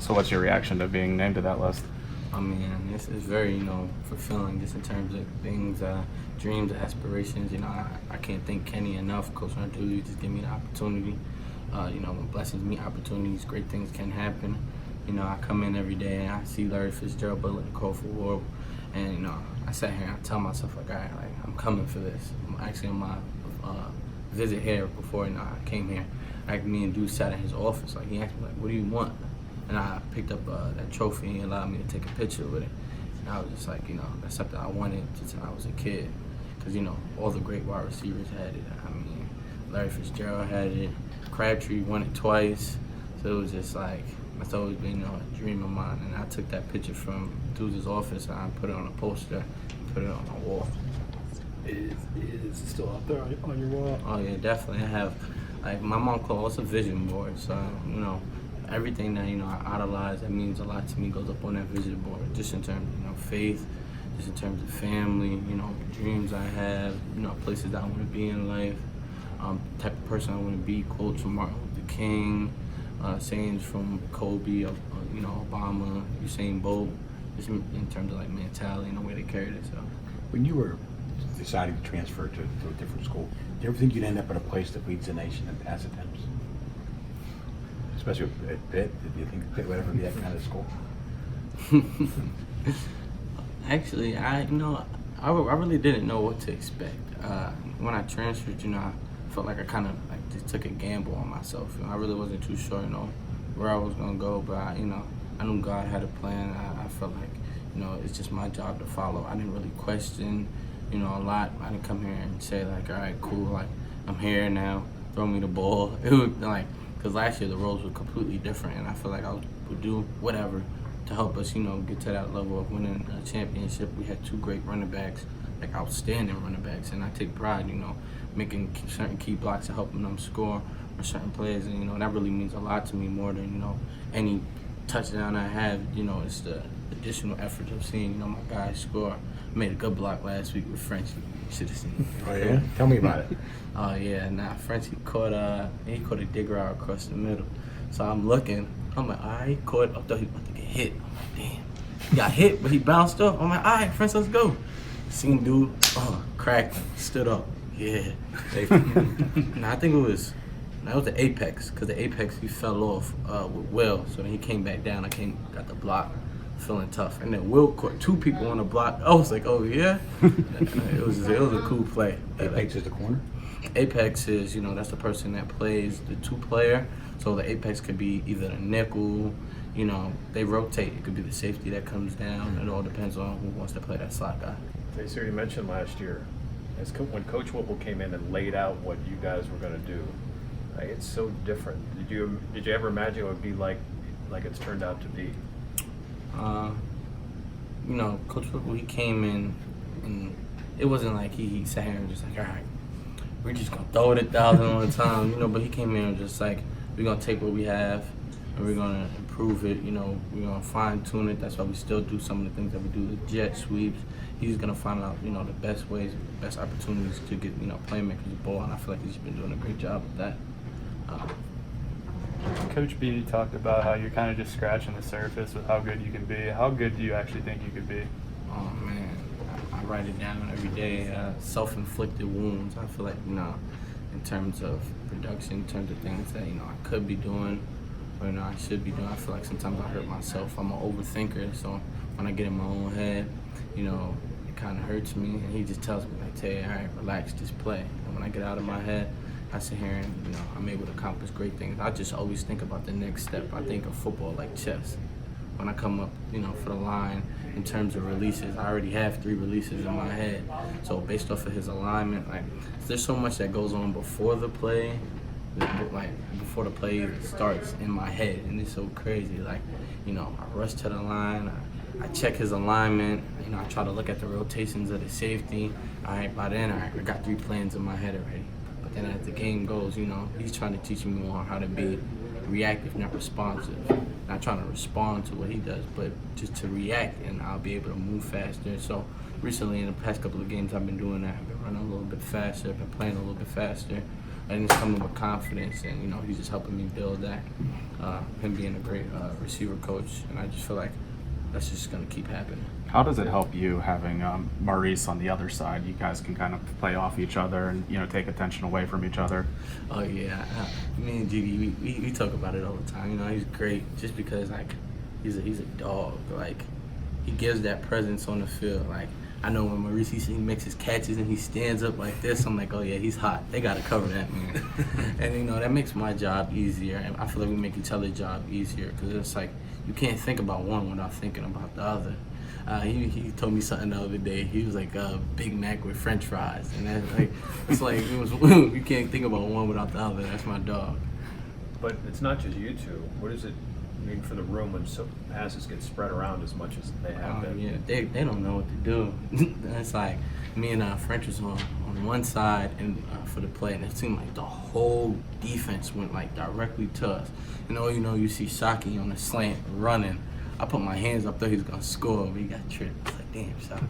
So what's your reaction to being named to that list? I mean, it's very, fulfilling just in terms of things, dreams, aspirations. I can't thank Kenny enough, Coach Artuli, just give me the opportunity. When blessings meet opportunities, great things can happen. I come in every day and I see Larry Fitzgerald, Butler, and Cole for War, and I sat here and I tell myself like, all right, like I'm coming for this. I'm actually on my visit here before I came here. Like me and Dude sat in his office. Like he asked me like, what do you want? And I picked up that trophy and he allowed me to take a picture with it. And I was just like, that's something I wanted since I was a kid. Because, all the great wide receivers had it. I mean, Larry Fitzgerald had it. Crabtree won it twice. So it was just like, that's always been a dream of mine. And I took that picture from Dude's office and I put it on a poster and put it on my wall. Is it still up there on your wall? Oh, yeah, definitely. I have, like, my mom calls it a vision board. So, everything that I idolize that means a lot to me goes up on that vision board. Just in terms of faith, just in terms of family, dreams I have, places that I want to be in life, type of person I want to be. Quotes from Martin Luther King, sayings from Kobe, Obama, Usain Bolt. Just in terms of like mentality and the way they carried it. So when you were deciding to transfer to a different school, do you ever think you'd end up at a place that leads the nation in pass attempts? Especially at Pitt, did you think Pitt would ever be that kind of school? Actually, I really didn't know what to expect. When I transferred, I felt like I kind of like just took a gamble on myself. I really wasn't too sure, where I was gonna go, but I knew God had a plan. I felt like, it's just my job to follow. I didn't really question, a lot. I didn't come here and say like, all right, cool, like I'm here now, throw me the ball. It was like. Because last year the roles were completely different, and I feel like I would do whatever to help us, get to that level of winning a championship. We had two great running backs, like outstanding running backs, and I take pride, making certain key blocks and helping them score or certain plays, and that really means a lot to me more than any touchdown I have. It's the additional effort of seeing my guys score. I made a good block last week with French. You should have seen it. Oh yeah, tell me about it. Oh yeah, French he caught a dig route across the middle. So I'm looking, I'm like, all right, he caught. I thought he was about to get hit. I'm like, damn, he got hit, but he bounced off. I'm like, all right, French, let's go. Seen dude, cracked, stood up. Yeah. I think that was the apex, because the apex he fell off with Will, so then he came back down. Got the block. Feeling tough, and then Will caught two people on the block. I was like, "Oh yeah," it was a cool play. Apex is the corner. Apex is that's the person that plays the two player. So the apex could be either the nickel. They rotate. It could be the safety that comes down. It all depends on who wants to play that slot guy. Taysir, you mentioned last year, when Coach Whipple came in and laid out what you guys were going to do. It's so different. Did you ever imagine it would be like it's turned out to be? Coach Whipple, he came in, and it wasn't like he sat here and just like, all right, we're just gonna throw it 1,000 on a time, but he came in and just like, we're gonna take what we have and we're gonna improve it, we're gonna fine tune it. That's why we still do some of the things that we do, the jet sweeps. He's gonna find out, the best ways, best opportunities to get, playmakers the ball, and I feel like he's been doing a great job with that. Coach B talked about how you're kind of just scratching the surface with how good you can be. How good do you actually think you could be? Oh man, I write it down every day. Self-inflicted wounds. I feel like in terms of production, in terms of things that I could be doing, or I should be doing. I feel like sometimes I hurt myself. I'm an overthinker, so when I get in my own head, it kind of hurts me. And he just tells me like, "Tay, all right, relax, just play." And when I get out of my head, I sit here and I'm able to accomplish great things. I just always think about the next step. I think of football like chess. When I come up, for the line, in terms of releases, I already have 3 releases in my head. So based off of his alignment, there's so much that goes on before the play, before the play starts in my head, and it's so crazy. I rush to the line, I check his alignment, I try to look at the rotations of the safety. All right, by then, I got 3 plans in my head already. And as the game goes, he's trying to teach me more how to be reactive, not responsive. Not trying to respond to what he does, but just to react, and I'll be able to move faster. So recently, in the past couple of games, I've been doing that. I've been running a little bit faster, I've been playing a little bit faster. and it's coming with confidence, and he's just helping me build that. Him being a great receiver coach, and I just feel like that's just gonna keep happening. How does it help you having Maurice on the other side? You guys can kind of play off each other and take attention away from each other. Oh yeah, me and Jiggy, we talk about it all the time. He's great just because like he's a dog. Like he gives that presence on the field. Like I know when Maurice he makes his catches and he stands up like this, I'm like, oh yeah, he's hot. They gotta cover that man. And that makes my job easier, and I feel like we make each other's job easier because it's like you can't think about one without thinking about the other. He told me something the other day. He was like Big Mac with French fries, and that's like you can't think about one without the other. That's my dog. But it's not just you two. What does it mean for the room when passes get spread around as much as they have been? Yeah, they don't know what to do. It's like me and French was on one side and for the play, and it seemed like the whole defense went like directly to us. And you see Saki on the slant running. I put my hands up there, he was gonna score, but he got tripped. It's like, damn, Saki.